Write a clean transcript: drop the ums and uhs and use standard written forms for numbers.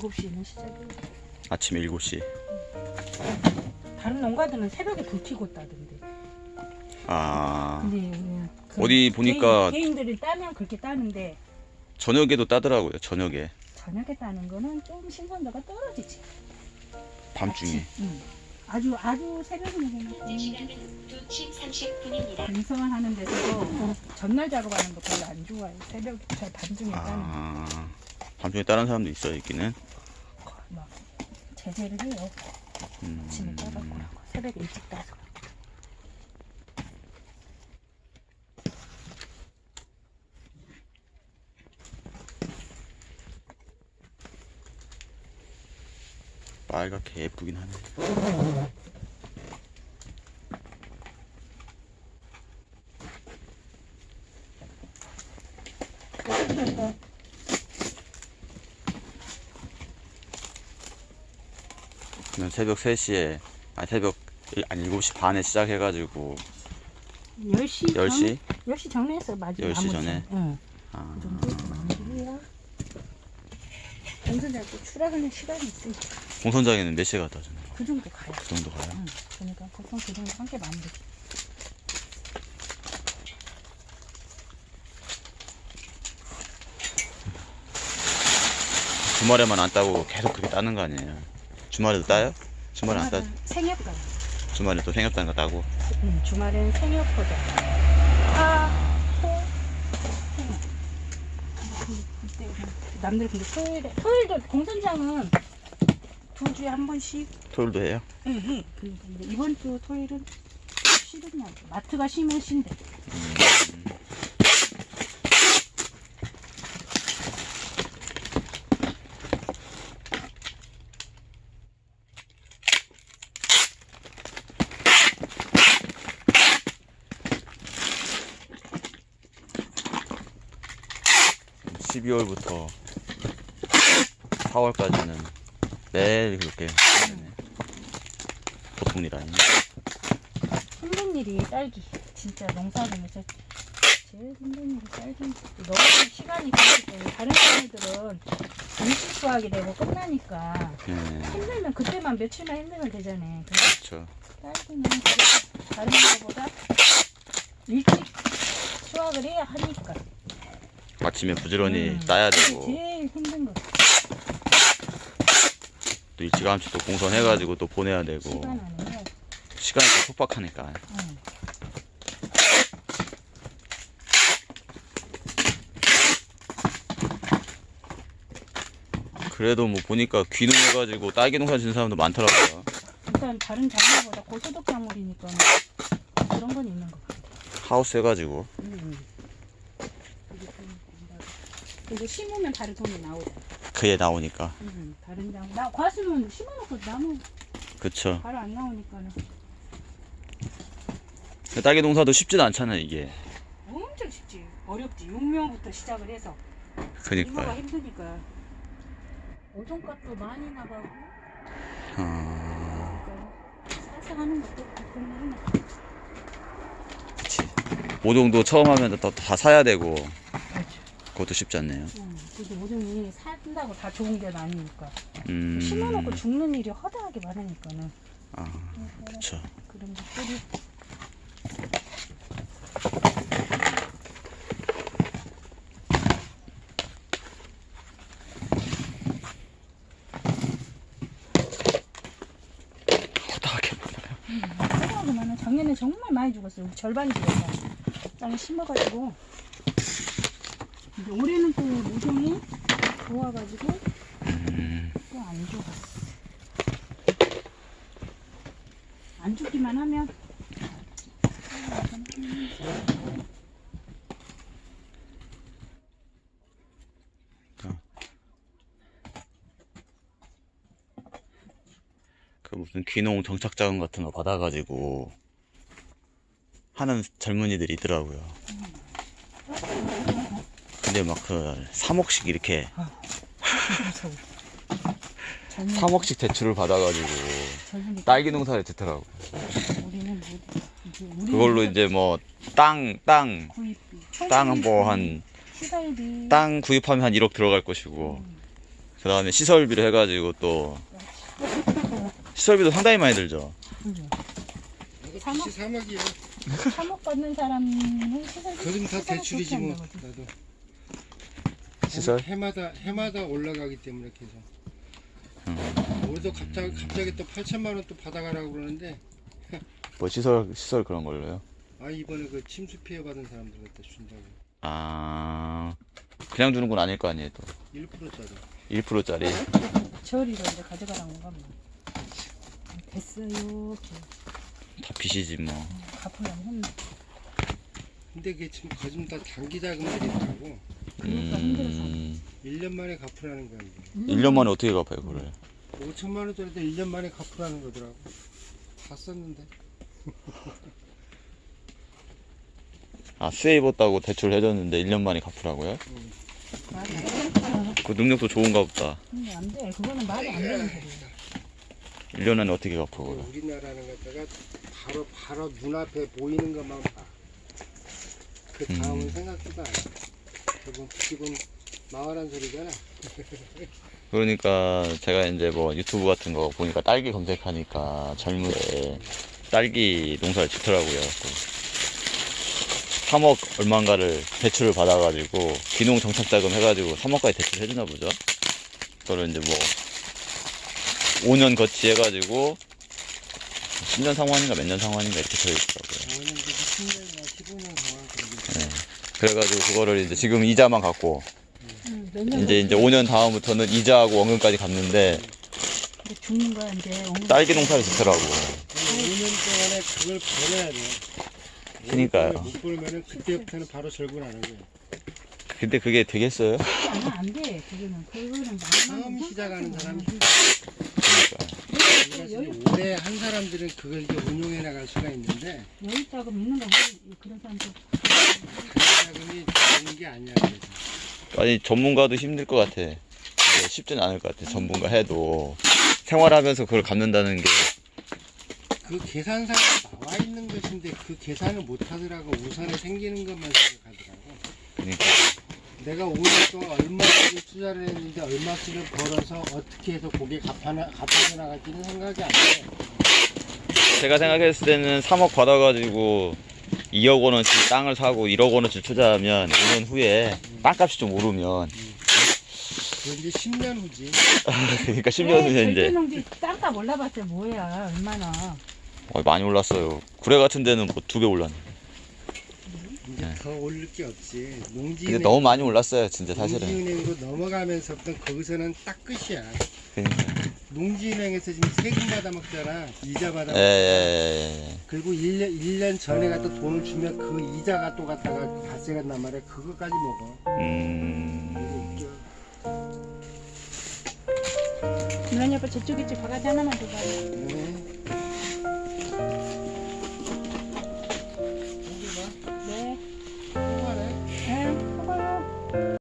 7시는 시작이에요. 아침 7시. 다른 농가들은 새벽에 불 켜고 따던데. 아, 근데 어디 보니까 개인들이 따면 그렇게 따는데 저녁에도 따더라고요. 저녁에. 저녁에 따는 거는 좀 신선도가 떨어지지. 밤중에. 아주 새벽에는 시간은 2시 30분입니다. 반성을 하는 데서도 전날 작업하는 거 별로 안 좋아해요. 밤중에 따는 아, 밤중에 다른 사람도 있어요, 있기는. 거. 막 제재를 해요. 아침에 따갖고 새벽에 일찍 따서. 빨갛게 예쁘긴 하네. 그냥 새벽 3시에, 새벽 7시 반에 시작해가지고 10시? 10시? 10시 전에 했어. 마지막 10시 전에? 응. 아, 그 정도 마무리야. 공선장도 출하하는 시간이 있으니까 공선장에는 몇 시에 갔다 오잖아요. 그 정도 가요. 그 정도 가요? 응. 그러니까 보통 그 정도 함께 마무리. 주말에만 안 따고 계속 그렇게 따는 거 아니에요? 주말에도 따요? 주말에 안 따? 생협가. 주말에 또 생협단 거 따고? 응. 주말엔 생협거든. 남들 근데 토요일도 공선장은 2주에 한 번씩 토요일도 해요? 해. 근데 이번 주 토요일은 쉬느냐고. 마트가 쉬면 쉰대. 음. 12월부터 4월까지는 매일 그렇게 하네. 보통 일 아니네. 힘든 일이 딸기. 진짜 농사하면서 제일 힘든 일이 딸기. 너무 시간이 길기 때문에 다른 사람들은 임시 수확이 되고 끝나니까 힘들면 그때만 며칠만 힘들면 되잖아. 근데 그렇죠. 딸기는 그래도 다른 것보다 일찍 수확을 해야 하니까. 아침에 부지런히 따야 되고 제일 힘든 거. 또 일찌감치 또 공선해가지고 또 보내야 되고 시간 안에. 시간이 또 촉박하니까. 응. 그래도 뭐 보니까 귀농해가지고 딸기 농사 짓는 사람도 많더라고요. 일단 다른 작물보다 고소득 작물이니까 그런 건 있는 것 같아. 하우스 해가지고. 이거 심으면 다른 돈이 나오잖아. 그에 나오니까. 다른 작물. 과수는 심어놓고 나무 그쵸. 바로 안 나오니까는 딸기 농사도 쉽진 않잖아요 이게. 엄청 쉽지. 어렵지. 6명부터 시작을 해서 이거가 그니까요. 힘드니까. 오종값도 많이 나가고 싸서 하는 것도 불편하네. 그치. 모종도 처음 하면 다 사야 되고 그렇죠. 그것도 쉽지 않네요. 그래도 오종이 산다고 다 좋은 게 아니니까. 음. 심어놓고 죽는 일이 허다하게 많으니까는. 아, 그쵸. 그런 것들이. 허다하게 많아요. 허다하게 많아. 작년에 정말 많이 죽었어요. 우리 절반이 죽었어. 땅에 심어가지고. 근데 올해는 또 모종이 좋아가지고 또 안 죽었어. 안 죽기만 하면. 그 무슨 귀농 정착자금 같은 거 받아가지고 하는 젊은이들이 있더라고요. 근데 막 그 3억씩 이렇게 3억씩 대출을 받아가지고 딸기 농사를 짓더라고. 우리는 그걸로 이제 뭐 땅 구입비, 뭐 한 시설비, 땅 구입하면 한 1억 들어갈 것이고 그 다음에 시설비로 해가지고 또 시설비도 상당히 많이 들죠. 그죠? 나도 삼억? 빚이 3억이야. 3억 받는 사람은 시설 그럼 다 대출이지 뭐. 나도. 시설? 해마다 올라가기 때문에 계속. 올해도 갑자기 또 8천만 원 또 받아가라고 그러는데 뭐 시설 그런 걸로요? 아 이번에 그 침수 피해 받은 사람들한테 준다고. 아, 그냥 주는 건 아닐 거 아니에요, 또. 1%짜리. 1%짜리. 저리로 이제 가져가라는 건가 뭐. 됐어요. 다 빚이지, 뭐. 갚으려면 했네. 근데 그게 지금 거짓말 다 단기 자금들이더라고. 그러니까 힘들어서. 1년 만에 갚으라는 거야 이게. 1년 만에 어떻게 갚아요, 그걸? 5천만 원짜리도 1년 만에 갚으라는 거더라고. 다 썼는데. 아, 수혜 입었다고 대출 해줬는데 1년 만에 갚으라고요? 말이 그 능력도 좋은가 보다. 안 돼. 그거는 말이 안 되는 소리야. 1년 안에 어떻게 갚아, 그걸? 우리나라는 갖다가 바로 눈앞에 보이는 것만 봐. 그 다음은 생각지도 않아. 지금 망하란 소리잖아. 그러니까 제가 이제 뭐 유튜브 같은 거 보니까 딸기 검색하니까 젊은 애 딸기 농사를 짓더라고요. 3억 얼마인가를 대출을 받아가지고 귀농 정착자금 해가지고 3억까지 대출을 해주나 보죠. 그거를 이제 뭐 5년 거치 해가지고 10년 상환인가 몇 년 상환인가 이렇게 되어있더라고요. 5년, 10년이나 15년 상황 그러겠지. 그래가지고 그거를 이제 지금 이자만 갖고 몇 년 이제 5년 다음부터는 이자하고 원금까지 갚는데 죽는 거야 이제. 딸기 농사를 짓더라고. 5년 동안에 그걸 벌어야 돼. 그러니까요. 못 벌면은 그때부터는 바로 절구나는 거야. 근데 그게 되겠어요? 안 돼. 그거는 처음 시작하는 사람이 그러니까. 사실 오래 한 사람들은 그걸 이제 운용해 나갈 수가 있는데 여유 자금 있는 거 그런 사람들. 자금이 되는 게 아니야. 그래서. 아니 전문가도 힘들 것 같아. 이게 쉽진 않을 것 같아. 전문가 해도 생활하면서 그걸 갚는다는 게 그 계산서가 나와 있는 것인데 그 계산을 못 하더라고. 우선에 생기는 것만 생각하더라고. 그러니까 내가 5년 동안 얼마짜리 투자를 했는데 얼마씩을 벌어서 어떻게 해서 그게 갚아져 나갈지는 생각이 안 돼. 제가 생각했을 때는 3억 받아가지고 2억 원어치 땅을 사고 1억 원어치 투자하면 5년 후에 땅값이 좀 오르면 그건 이제 10년 후지. 그러니까 10년 후에 이제 농지 땅값 올라봤자 뭐야 얼마나. 많이 올랐어요. 구례 같은 데는 뭐 2배 올랐네. 이제 네. 더 오를 게 없지. 근데 농지은행, 너무 많이 올랐어요, 진짜 사실은. 농지은행으로 넘어가면서부터 거기서는 딱 끝이야. 그러니까. 농지은행에서 지금 세금 받아 먹잖아. 이자 받아 먹잖아. 예. 그리고 1년 전에 갖다 돈을 주면 그 이자가 또 갖다가 발생한단 말이야. 그거까지 먹어. 음. 이거 웃겨. 누나님 아빠 저쪽에 집 바가지 하나만 줘봐. 네.